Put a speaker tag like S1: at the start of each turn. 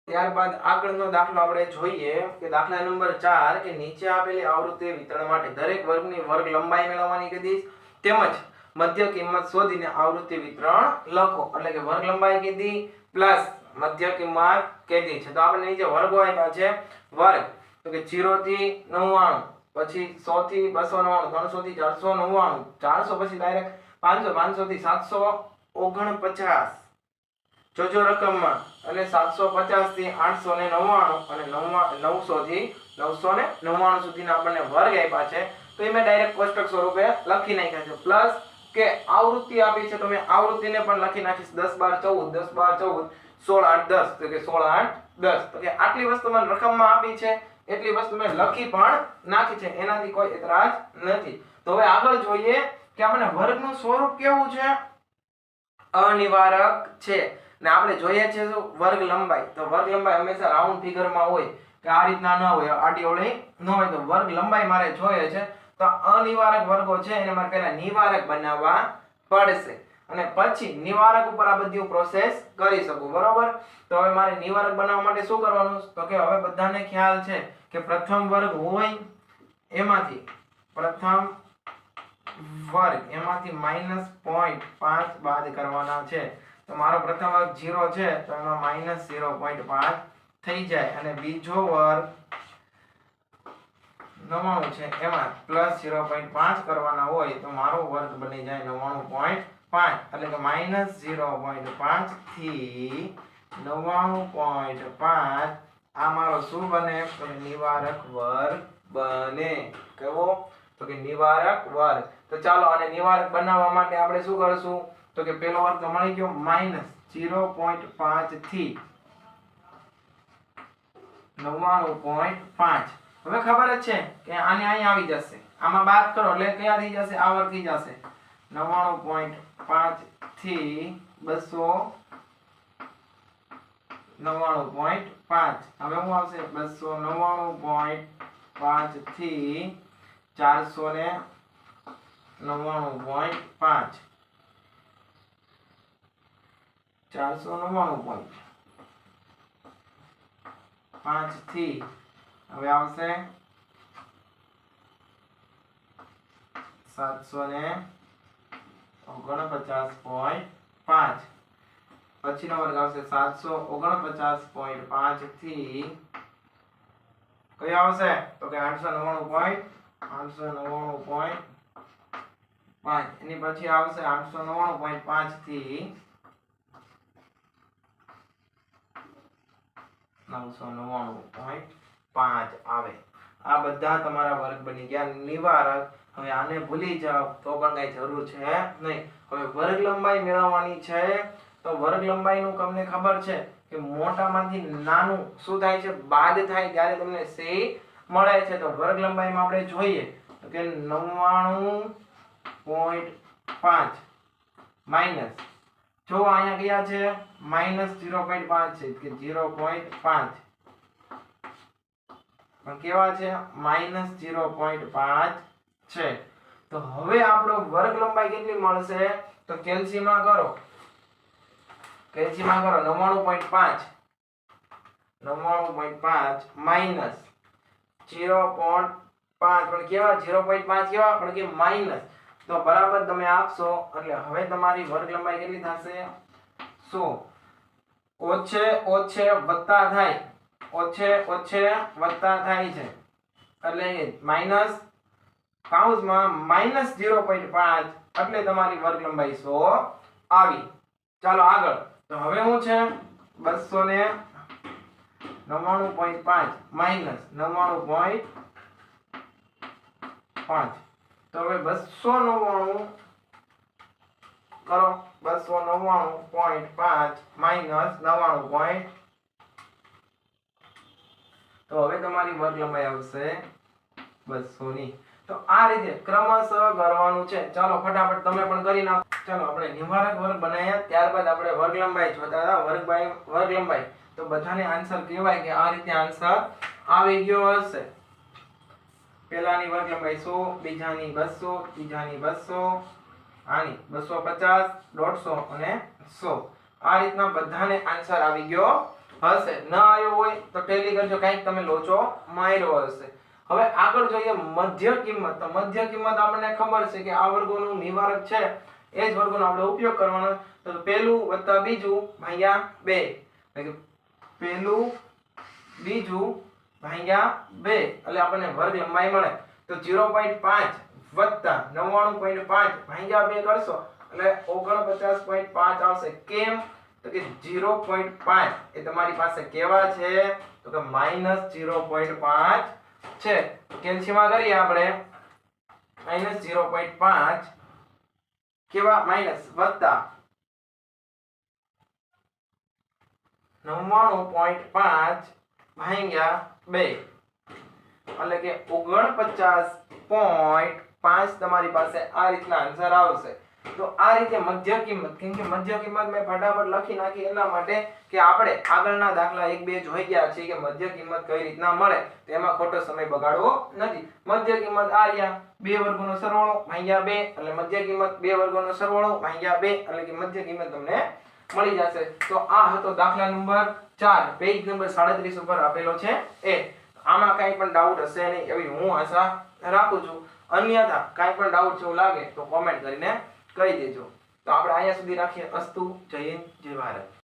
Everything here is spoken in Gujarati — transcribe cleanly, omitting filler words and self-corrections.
S1: ત્યારબાદ આગળનો દાખલો આપણે જોઈએ કે દાખલા નંબર 4 કે નીચે આપેલી આવૃત્તિ વિતરણ માટે દરેક વર્ગની વર્ગ લંબાઈ મેળવવાની કીધી તેમજ મધ્ય કિંમત શોધીને આવૃત્તિ વિતરણ લખો એટલે કે વર્ગ લંબાઈ કીધી પ્લસ મધ્ય કિંમત કીધી છે। તો આપણે નીચે વર્ગો આપ્યા છે વર્ગ તો કે 0 થી 99 પછી 100 થી 299 300 થી 499 400 પછી ડાયરેક્ટ 500 500 થી 749 જોજો રકમમાં એટલે 750 થી 899 અને 900 થી 999 સુધીના આપણને વર્ગ આપ્યા છે। તો એ મેં ડાયરેક્ટ કોષ્ટક સ્વરૂપે લખી નાખ્યા છે પ્લસ કે આવૃત્તિ આપી છે તો મેં આવૃત્તિને પણ લખી નાખીશ 10 12 14 10 12 14 16 8 10 તો કે 16 8 10 તો કે આટલી વસ્તુ મને રકમમાં આપી છે એટલી વસ્તુ મેં લખી પણ નાખી છે એનાથી કોઈ એતરાજ નથી। તો હવે આગળ જોઈએ કે આપણે વર્ગનું સ્વરૂપ કેવું છે અનિવારક છે ને આપણે જોઈએ છે વર્ગ લંબાઈ તો વર્ગ લંબાઈ હંમેશા રાઉન્ડ ફિગરમાં હોય કે આ રીતના ન હોય આડી ઓળી ન હોય તો વર્ગ લંબાઈ મારે જોઈએ છે તો અનિવારક વર્ગો છે એને મારે પહેલા નિવારક બનાવવા પડશે અને પછી નિવારક ઉપર આ બધી પ્રોસેસ કરી શકું બરોબર। તો હવે મારે નિવારક બનાવવા માટે શું કરવાનું તો કે હવે બધાને ખ્યાલ છે કે પ્રથમ વર્ગ હોય એમાંથી પ્રથમ વર્ગ એમાંથી -0.5 બાદ કરવાના છે તો મારો પ્રથમ વર્ગ 0 છે તો એમાં -0.5 થઈ જાય અને બીજો વર્ગ 99 છે એમાં +0.5 કરવાના હોય તો મારો વર્ગ બની જાય 99.5 એટલે કે -0.5 થી 99.5 આ મારો શું બને તો નિવારક વર્ગ બને કેવો તો કે નિવારક વર્ગ। તો ચાલો આને નિવારક બનાવવા માટે આપણે શું કરશું તો કે પહેલો વર્ગ તો મળી ગયો -0.5 થી 99.5 હવે ખબર જ છે કે આને અહીં આવી જશે આમાં બાદ કરો એટલે ક્યાં થઈ જશે આ વર્ગ થઈ જશે 99.5 થી 299.5 હવે હું આવશે 299.5 થી 499.5 499.5 થી હવે આવશે 749.5 પછીનો વર્ગ આવશે 749.5 થી કયો આવશે તો કે 899.5 એની પછી આવશે 899.5 થી 999.5 આવે આ બધા તમારા વર્ગ બની ગયા નિવારક। હવે આને ભૂલી જાઓ તો પણ કઈ જરૂર છે નહીં। હવે વર્ગ લંબાઈ મેળવવાની છે તો વર્ગ લંબાઈનું તમને ખબર છે કે મોટામાંથી નાનું શું થાય છે બાદ થાય ત્યારે તમને સી મળે છે તો વર્ગ લંબાઈમાં આપણે જોઈએ તો કે 99.5 માઈનસ જો અહીંયા ગયા છે -0.5 છે કે 0.5 પણ કેવા છે -0.5 છે તો હવે આપણો વર્ગ લંબાઈ કેટલી મળશે તો કેલ્સીમાં કરો 99.5 માઈનસ 0.5 પણ કેવા 0.5 કેવા પણ કે માઈનસ તો બરાબર તમે આપશો એટલે હવે તમારી વર્ગ લંબાઈ કેટલી થશે 100 ઓછે ઓછે વત્તા થાય ઓછે ઓછે વત્તા થાય છે એટલે માઈનસ કૌંસમાં -0.5 એટલે તમારી વર્ગ લંબાઈ 100 આવી। ચાલો આગળ તો હવે હું છે 299.5 માઈનસ 99.5 તો હવે 299 કરો 299.5 માઈનસ 99. તો હવે તમારી વર્ગ લંબાઈ આવશે 200 ની। તો આ રીતે ક્રમશઃ કરવાનું છે। ચાલો ફટાફટ તમે પણ કરી નાખો। ચાલો આપણે નિવારક વર્ગ બનાવ્યા ત્યારબાદ આપણે વર્ગ લંબાઈ જોતા હતા વર્ગ લંબાઈ તો બધાને આન્સર કહેવાય કે આ રીતે આન્સર આવી ગયો હશે। પહેલાની વર્ગ લંબાઈ 100 બીજાની 200 ત્રીજાની 200 આની 250 150 અને 100 આ રીતના બધાને આન્સર આવી ગયો હશે, ન આવ્યો હોય તો ટેલી કરજો, કંઈક તમે લોચો માર્યો હશે. હવે આગળ જોઈએ મધ્ય કિંમત. તો મધ્ય કિંમત આપણને ખબર છે કે આ વર્ગોનું નિવારક છે એ જ વર્ગોનો આપણે ઉપયોગ કરવાનો. તો પહેલું વત્તા બીજું ભાગ્યા 2, એટલે કે પહેલું બીજું ભાગ્યા 2 એટલે આપણને વર્ગ લંબાઈ મળે. તો 0.5 વત્તા 99.5 ભાગ્યા 2 કરશો એટલે 49.5 આવશે. કેમ? તો કે 0.5 એ તમારી પાસે કેવા છે? તો કે -0.5 છે. કેલ્શિયમ કરીએ આપણે -0.5 કેવા માઈનસ વત્તા 99.5 ભાગ્યા 2 એટલે કે 49.5 તમારી પાસે આ રીતના આન્સર આવશે. તો આ રીતે મધ્ય કિંમત, કેમ કે મધ્ય કિંમત મેં ફટાફટ લખી નાખી એટલા માટે કે આપણે આગળના દાખલા 1 2 જોઈ ગયા છે કે મધ્ય કિંમત કઈ રીતના મળે, તેમાં ખોટો સમય બગાડવો નથી. મધ્ય કિંમત આ રહ્યા, બે વર્ગોનો સરવાળો ભાગ્યા 2 એટલે મધ્ય કિંમત, બે વર્ગોનો સરવાળો ભાગ્યા 2 એટલે કે મધ્ય કિંમત તમને મળી જશે. તો આ હતો દાખલા નંબર 4, પેજ નંબર 37 ઉપર આપેલો છે એ. આમાં કાંઈ પણ ડાઉટ હશે નહીં એવી હું આશા રાખું છું. અન્યથા કાંઈ પણ ડાઉટ જેવું લાગે તો કોમેન્ટ કરીને કહી દેજો. તો આપણે અહીંયા સુધી રાખીએ. અસ્તુ. જય હિન્દ, જય ભારત.